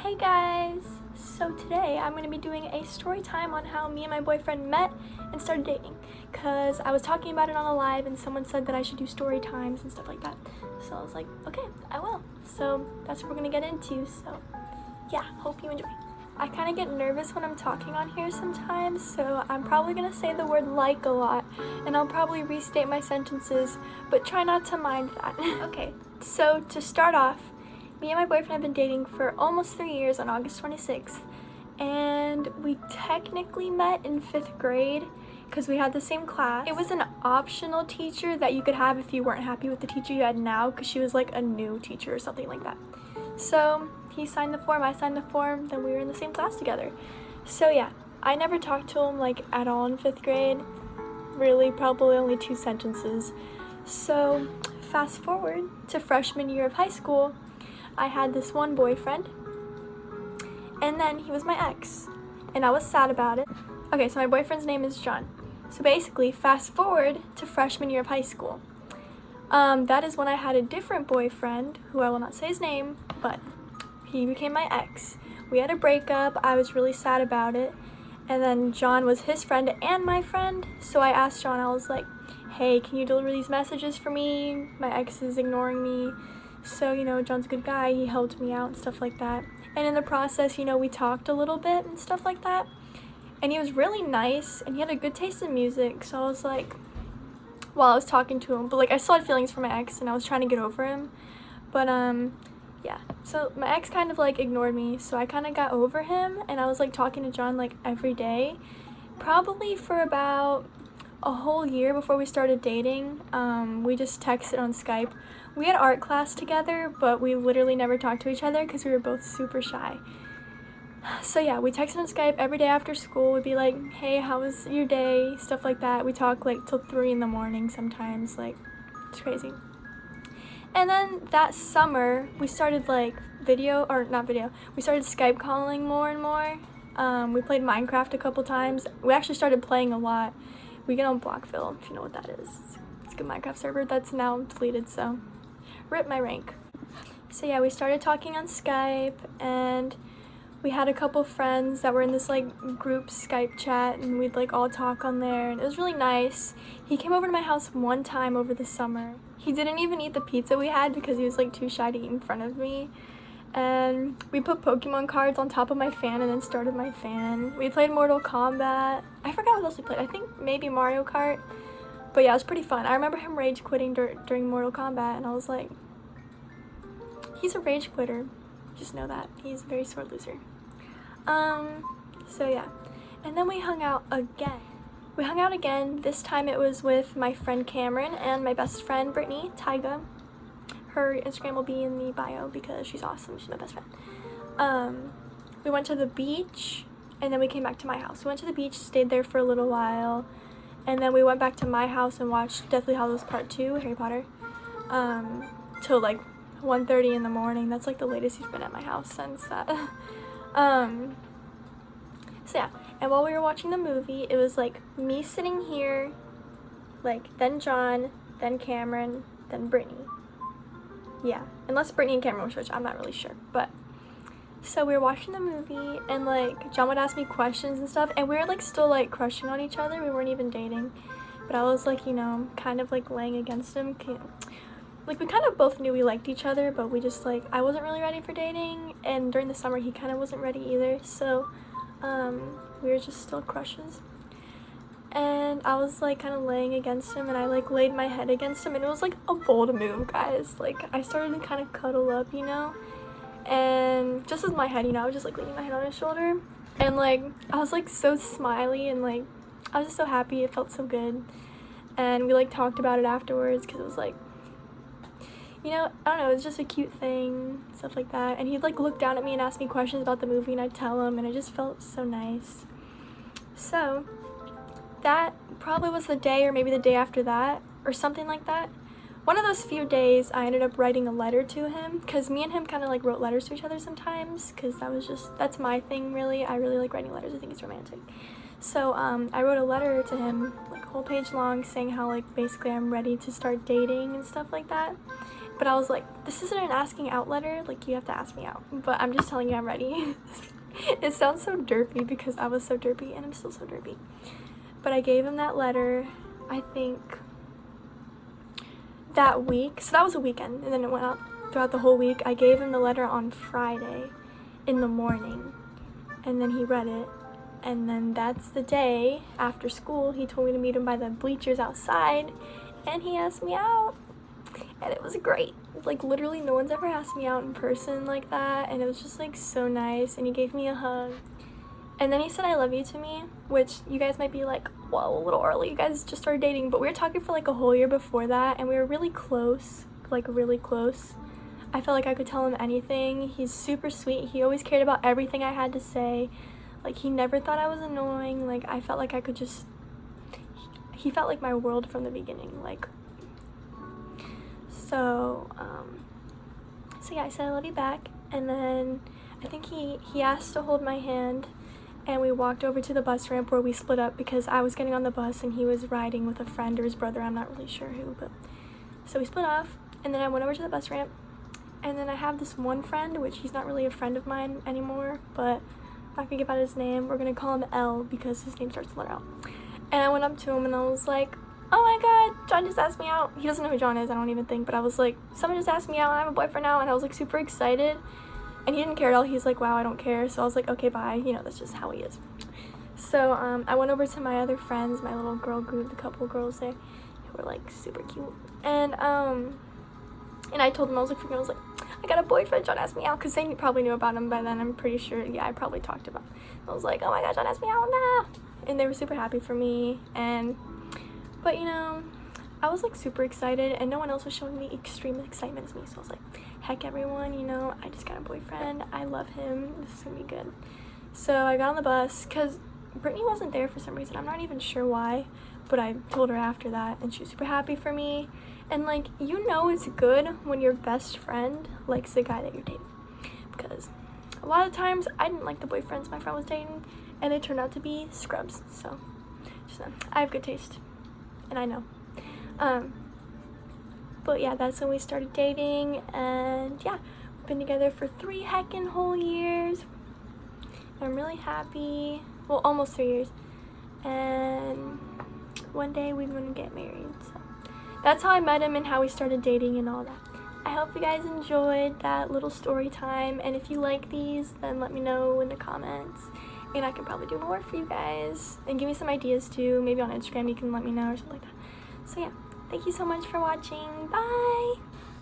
Hey guys! So today I'm going to be doing a story time on how me and my boyfriend met and started dating, because I was talking about it on a live and someone said that I should do story times and stuff like that. So I was like, okay, I will. So that's what we're going to get into. So yeah, hope you enjoy. I kind of get nervous when I'm talking on here sometimes, so I'm probably going to say the word like a lot, and I'll probably restate my sentences, but try not to mind that. Okay, so to start off, me and my boyfriend have been dating for almost 3 years on August 26th, and we technically met in 5th grade because we had the same class. It was an optional teacher that you could have if you weren't happy with the teacher you had now, because she was like a new teacher or something like that. So he signed the form, I signed the form, then we were in the same class together. So yeah, I never talked to him like at all in 5th grade. Really, probably only 2 sentences. So fast forward to freshman year of high school, I had this one boyfriend, and then he was my ex, and I was sad about it. Okay, so my boyfriend's name is John. So basically, fast forward to freshman year of high school. That is when I had a different boyfriend, who I will not say his name, but he became my ex. We had a breakup, I was really sad about it, and then John was his friend and my friend, so I asked John, I was like, hey, can you deliver these messages for me? My ex is ignoring me. So, John's a good guy, he helped me out and stuff like that. And in the process, we talked a little bit and stuff like that. And he was really nice, and he had a good taste in music, so I was like, while I was talking to him, but like I still had feelings for my ex, and I was trying to get over him. But yeah, so my ex kind of like ignored me, so I kind of got over him, and I was like talking to John like every day, probably for about a whole year before we started dating. We just texted on Skype. We had art class together, but we literally never talked to each other because we were both super shy. So yeah, we texted on Skype every day after school. We'd be like, hey, how was your day? Stuff like that. We talk like till 3 in the morning sometimes. Like, it's crazy. And then that summer, we started like we started Skype calling more and more. We played Minecraft a couple times. We actually started playing a lot. We get on Blockville, if you know what that is. It's a good Minecraft server that's now deleted, so rip my rank. So yeah, we started talking on Skype, and we had a couple friends that were in this like group Skype chat, and we'd like all talk on there, and it was really nice. He came over to my house one time over the summer. He didn't even eat the pizza we had because he was like too shy to eat in front of me. And we put Pokemon cards on top of my fan and then started my fan. We played Mortal Kombat. I forgot what else we played. I think maybe Mario Kart. But yeah, it was pretty fun. I remember him rage quitting during Mortal Kombat, and I was like, he's a rage quitter. Just know that. He's a very sore loser. So yeah. And then we hung out again. This time it was with my friend Cameron and my best friend Brittany, Tyga. Her Instagram will be in the bio because she's awesome. She's my best friend. We went to the beach, and then we came back to my house. We went to the beach, stayed there for a little while, and then we went back to my house and watched Deathly Hallows Part 2, Harry Potter, till like 1:30 in the morning. That's like the latest he's been at my house since that. So yeah, and while we were watching the movie, it was like me sitting here, like then John, then Cameron, then Brittany. Yeah, unless Brittany and Cameron were switched, I'm not really sure. But so we were watching the movie, and like John would ask me questions and stuff, and we were like still like crushing on each other. We weren't even dating, but I was like, kind of like laying against him. Like we kind of both knew we liked each other, but we just like, I wasn't really ready for dating, and during the summer he kind of wasn't ready either. So we were just still crushes. And I was like kind of laying against him, and I like laid my head against him, and it was like a bold move, guys. Like I started to kind of cuddle up, and just with my head, I was just like leaning my head on his shoulder, and like I was like so smiley, and like I was just so happy. It felt so good. And we like talked about it afterwards, because it was like, I don't know, it was just a cute thing, stuff like that. And he'd like look down at me and ask me questions about the movie, and I'd tell him, and it just felt so nice. So that probably was the day, or maybe the day after that, or something like that. One of those few days I ended up writing a letter to him, because me and him kind of like wrote letters to each other sometimes, because that's my thing, really. I really like writing letters. I think it's romantic. So I wrote a letter to him, like a whole page long, saying how like basically I'm ready to start dating and stuff like that. But I was like, this isn't an asking out letter, like you have to ask me out. But I'm just telling you I'm ready. It sounds so derpy because I was so derpy and I'm still so derpy. But I gave him that letter, I think, that week. So that was a weekend, and then it went out throughout the whole week. I gave him the letter on Friday in the morning, and then he read it. And then that's the day after school he told me to meet him by the bleachers outside, and he asked me out. And it was great. Like, literally no one's ever asked me out in person like that, and it was just like so nice. And he gave me a hug, and then he said I love you to me, which you guys might be like, whoa, a little early, you guys just started dating. But we were talking for like a whole year before that, and we were really close, like really close. I felt like I could tell him anything. He's super sweet. He always cared about everything I had to say. Like, he never thought I was annoying. Like, I felt like I could just, he felt like my world from the beginning. Like, so yeah, I said I love you back. And then I think he asked to hold my hand, and we walked over to the bus ramp where we split up because I was getting on the bus and he was riding with a friend or his brother, I'm not really sure who. But so we split off, and then I went over to the bus ramp, and then I have this one friend, which he's not really a friend of mine anymore, but I'm not gonna give out his name. We're gonna call him L because his name starts with letter L. And I went up to him and I was like, oh my god, John just asked me out. He doesn't know who John is, I don't even think, but I was like, someone just asked me out and I have a boyfriend now, and I was like super excited. And he didn't care at all. He's like, wow, I don't care. So I was like, okay, bye. You know, that's just how he is. So I went over to my other friends, my little girl group, the couple girls there who were like super cute. And I told them, I was like, I got a boyfriend, John asked me out, because they probably knew about him by then, I'm pretty sure. Yeah, I probably talked about him. I was like, oh my god, John asked me out, nah. And they were super happy for me. But you know, I was like super excited, and no one else was showing me extreme excitement as me. So I was like, heck, everyone, you know, I just got a boyfriend, I love him, this is gonna be good. So I got on the bus because Brittany wasn't there for some reason. I'm not even sure why, but I told her after that, and she was super happy for me. And like, you know, it's good when your best friend likes the guy that you're dating, because a lot of times I didn't like the boyfriends my friend was dating, and they turned out to be scrubs. So just I have good taste, and I know. But yeah, that's when we started dating, and yeah, we've been together for 3 heckin' whole years. I'm really happy. Well, almost 3 years. And one day we're gonna get married. So that's how I met him and how we started dating and all that. I hope you guys enjoyed that little story time, and if you like these, then let me know in the comments, and I can probably do more for you guys, and give me some ideas too. Maybe on Instagram you can let me know or something like that. So yeah, thank you so much for watching. Bye!